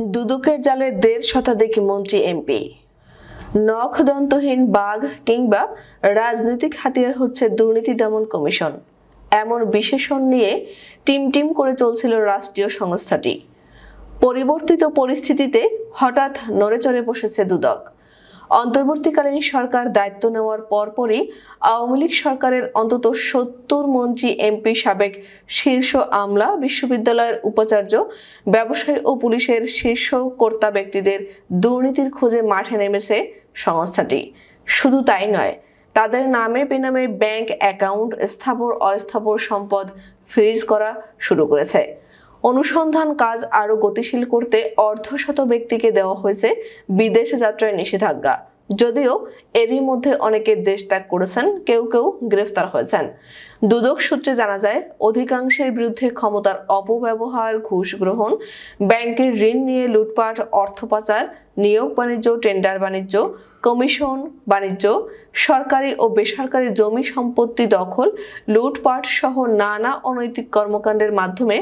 দুদকের জালে ১.৫ শতাধিক মন্ত্রী এমপি। নখ দন্তহীন বাঘ কিংবা রাজনৈতিক হাতিয়ার হচ্ছে দুর্নীতি দমন কমিশন, এমন বিশেষণ নিয়ে টিম করে চলছিল রাষ্ট্রীয় সংস্থাটি। পরিবর্তিত পরিস্থিতিতে হঠাৎ নড়েচড়ে বসেছে দুদক। অন্তর্বর্তীকালীন সরকার দায়িত্ব নেওয়ার পরপরই আওয়ামী লীগ সরকারের অন্তত ৭০ মন্ত্রী এমপি, সাবেক শীর্ষ আমলা, বিশ্ববিদ্যালয়ের উপাচার্য, ব্যবসায়ী ও পুলিশের শীর্ষ কর্তা ব্যক্তিদের দুর্নীতির খোঁজে মাঠে নেমেছে সংস্থাটি। শুধু তাই নয়, তাদের নামে বেনামে ব্যাংক অ্যাকাউন্ট, স্থাবর অস্থাবর সম্পদ ফ্রিজ করা শুরু করেছে। অনুসন্ধান কাজ আরও গতিশীল করতে অর্ধশত ব্যক্তিকে দেওয়া হয়েছে বিদেশ যাত্রার নিষেধাজ্ঞা। যদিও এরই মধ্যে অনেকে দেশ ত্যাগ করেছেন, কেউ গ্রেফতার হয়েছেন। দুদক সূত্রে জানা যায়, অধিকাংশের বিরুদ্ধে ক্ষমতার অপব্যবহার, ঘুষ গ্রহণ, ব্যাংকের ঋণ নিয়ে লুটপাট, অর্থ পাচার, নিয়োগ বাণিজ্য, টেন্ডার বাণিজ্য, কমিশন বাণিজ্য, সরকারি ও বেসরকারি জমি সম্পত্তি দখল, লুটপাট সহ নানা অনৈতিক কর্মকাণ্ডের মাধ্যমে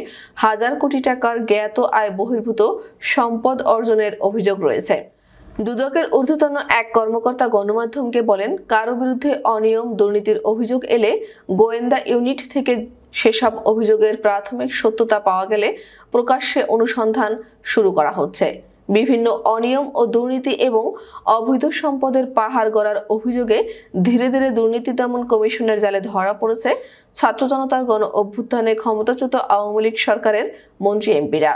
হাজার কোটি টাকার জ্ঞাত আয় বহির্ভূত সম্পদ অর্জনের অভিযোগ রয়েছে। দুদকের ঊর্ধ্বতন এক কর্মকর্তা গণমাধ্যমকে বলেন, কারো বিরুদ্ধে অনিয়ম, দুর্নীতির অভিযোগ এলে গোয়েন্দা ইউনিট থেকে সেসব অভিযোগের প্রাথমিক সত্যতা পাওয়া গেলে প্রকাশ্যে অনুসন্ধান শুরু করা হচ্ছে। বিভিন্ন অনিয়ম ও দুর্নীতি এবং অবৈধ সম্পদের পাহাড় গড়ার অভিযোগে ধীরে ধীরে দুর্নীতি দমন কমিশনের জালে ধরা পড়েছে ছাত্র জনতার গণ অভ্যুত্থানে ক্ষমতাচ্যুত আওয়ামী লীগ সরকারের মন্ত্রী এমপিরা।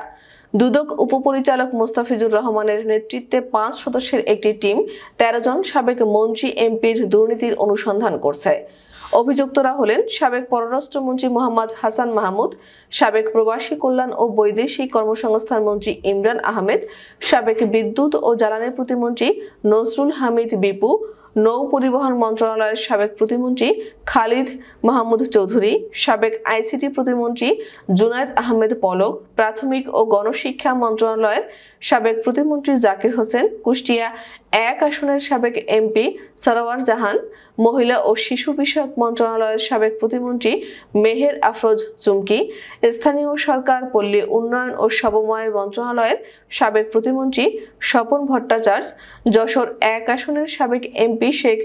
দুদক উপপরিচালক মোস্তাফিজুর রহমানের নেতৃত্বে ৫ সদস্যের একটি টিম ১৩ জন সাবেক মন্ত্রী এমপির দুর্নীতির অনুসন্ধান করছে। অভিযুক্তরা হলেন সাবেক পররাষ্ট্রমন্ত্রী মোহাম্মদ হাসান মাহমুদ, সাবেক প্রবাসী কল্যাণ ও বৈদেশিক কর্মসংস্থান মন্ত্রী ইমরান আহমেদ, সাবেক বিদ্যুৎ ও জ্বালানি প্রতিমন্ত্রী নজরুল হামিদ বিপু, নৌ পরিবহন মন্ত্রণালয়ের সাবেক প্রতিমন্ত্রী খালিদ মাহমুদ চৌধুরী, সাবেক আইসিটি প্রতিমন্ত্রী জুনায়েদ আহমেদ পলক, প্রাথমিক ও গণশিক্ষা মন্ত্রণালয়ের সাবেক প্রতিমন্ত্রী জাকির হোসেন, কুষ্টিয়া ১ আসনের সাবেক এমপি সরওয়ার জাহান, মহিলা ও শিশু বিষয়ক মন্ত্রণালয়ের সাবেক প্রতিমন্ত্রী মেহের আফরোজ চুমকি, স্থানীয় সরকার, পল্লী উন্নয়ন ও সমবায় মন্ত্রণালয়ের সাবেক প্রতিমন্ত্রী স্বপন ভট্টাচার্য, যশোর ১ আসনের সাবেক এমপি শেখ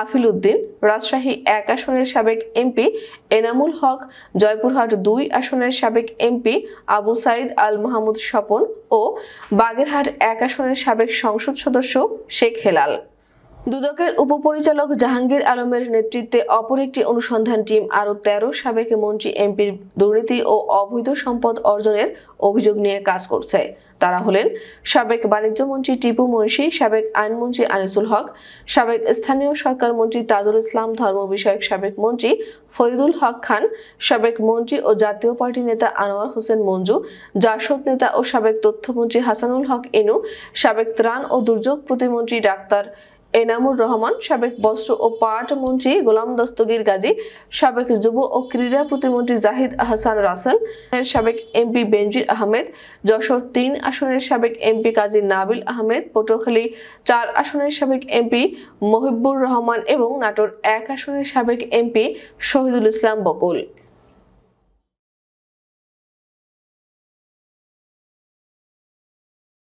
আফিল উদ্দিন, রাজশাহী ১ আসনের সাবেক এমপি এনামুল হক, জয়পুরহাট ২ আসনের সাবেক এমপি আবু সাইদ আল মাহমুদ স্বপন ও বাগেরহাট ১ আসনের সাবেক সংসদ সদস্য শেখ হেলাল। দুদকের উপপরিচালক জাহাঙ্গীর আলমের নেতৃত্বে অপর একটি অনুসন্ধান টিম আরও ১৩ সাবেক মন্ত্রী এমপির দুর্নীতি ও অবৈধ সম্পদ অর্জনের অভিযোগ নিয়ে কাজ করছে। তারা হলেন সাবেক বাণিজ্য মন্ত্রী টিপু মুন্সি, সাবেক আইনমন্ত্রী আনিসুল হক, সাবেক স্থানীয় সরকার মন্ত্রী তাজুল ইসলাম, ধর্ম বিষয়ক সাবেক মন্ত্রী ফরিদুল হক খান, সাবেক মন্ত্রী ও জাতীয় পার্টি নেতা আনোয়ার হোসেন মঞ্জু, জাসদ নেতা ও সাবেক তথ্যমন্ত্রী হাসানুল হক এনু, সাবেক ত্রাণ ও দুর্যোগ প্রতিমন্ত্রী ডাক্তার এনামুর রহমান, সাবেক বস্ত্র ও পাট মন্ত্রী গোলাম দস্তগীর গাজী, সাবেক যুব ও ক্রীড়া প্রতিমন্ত্রী জাহিদ আহসান রাসেল, সাবেক এমপি বেনজির আহমেদ, যশোর ৩ আসনের সাবেক এমপি কাজী নাবিল আহমেদ, পটুয়াখালী ৪ আসনের সাবেক এমপি মহিবুর রহমান এবং নাটোর ১ আসনের সাবেক এমপি শহীদুল ইসলাম বকুল।